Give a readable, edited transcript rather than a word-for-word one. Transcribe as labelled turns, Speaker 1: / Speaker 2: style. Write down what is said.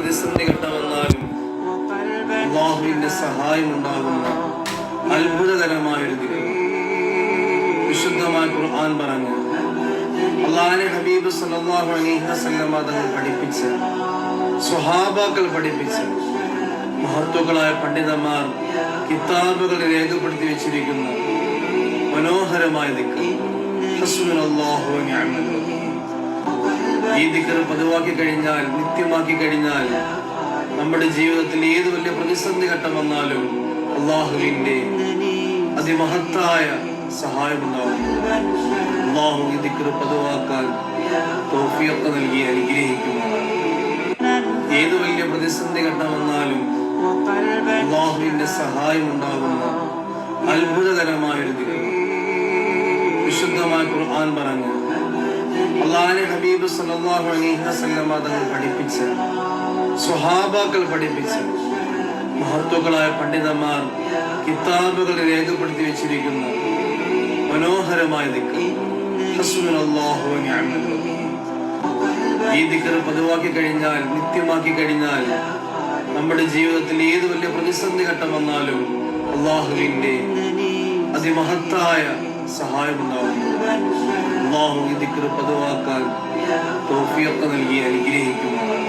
Speaker 1: പ്രതിസന്ധി ഘട്ടമെന്നാലും അല്ലാഹുവിന്റെ സഹായം ഉണ്ടാകുന്ന അത്ഭുതകരമായൊരു ദിക്ർ. വിശുദ്ധമായ ഖുർആൻ പറഞ്ഞു, അല്ലാഹുവിന്റെ ഹബീബ് സല്ലല്ലാഹു അലൈഹി വസല്ലം തങ്ങൾ പഠിപ്പിച്ച, സ്വഹാബാക്കൾ പഠിപ്പിച്ച, മഹത്തുക്കളായ പണ്ഡിതന്മാർ കിതാബുകൾ രേഖപ്പെടുത്തി വെച്ചിരിക്കുന്ന മനോഹരമായ ദിക്ർ ഹസ്ബുനല്ലാഹു വ നിഅമൽ വകീൽ. ഈ ദിക്ർ പതിവാക്കി കഴിഞ്ഞാൽ, നിത്യമാക്കി കഴിഞ്ഞാൽ നമ്മുടെ ജീവിതത്തിൽ ഏത് വലിയ പ്രതിസന്ധി ഘട്ടം വന്നാലും അല്ലാഹുവിന്റെ അതിമഹത്തായ സഹായമുണ്ടാകും. അല്ലാഹു ഈ ദിക്ർ പതിവാക്കാൻ തൗഫീഖ് നൽകി അനുഗ്രഹിക്കുമാറാകട്ടെ. ഏത് വലിയ പ്രതിസന്ധി ഘട്ടം വന്നാലും അല്ലാഹുവിന്റെ സഹായം ഉണ്ടാകുന്ന അത്ഭുതകരമായൊരു ദിക്ർ. വിശുദ്ധമായ ഖുർആൻ പറഞ്ഞു, അല്ലാഹുവിന്റെ ഹബീബ് സല്ലല്ലാഹു അലൈഹി വസല്ലം തങ്ങൾ പഠിപ്പിച്ച, സ്വഹാബാക്കൾ പഠിപ്പിച്ച, മഹത്തുക്കളായ പണ്ഡിതന്മാർ കിതാബുകൾ രേഖപ്പെടുത്തി വെച്ചിരിക്കുന്ന മനോഹരമായ ദിക്ർ ഹസ്ബുനല്ലാഹു വ നിഅമൽ വകീൽ. ഈ ദിക്ർ പതിവാക്കി കഴിഞ്ഞാൽ, നിത്യമാക്കി കഴിഞ്ഞാൽ നമ്മുടെ ജീവിതത്തിൽ ഏത് വലിയ പ്രതിസന്ധി ഘട്ടം വന്നാലും അല്ലാഹുവിന്റെ അതിമഹത്തായ സഹായമുണ്ടാകും. അല്ലാഹു ഈ ദിക്ർ പതിവാക്കാൻ തൗഫീഖ് നൽകി അനുഗ്രഹിക്കുമാറാകട്ടെ.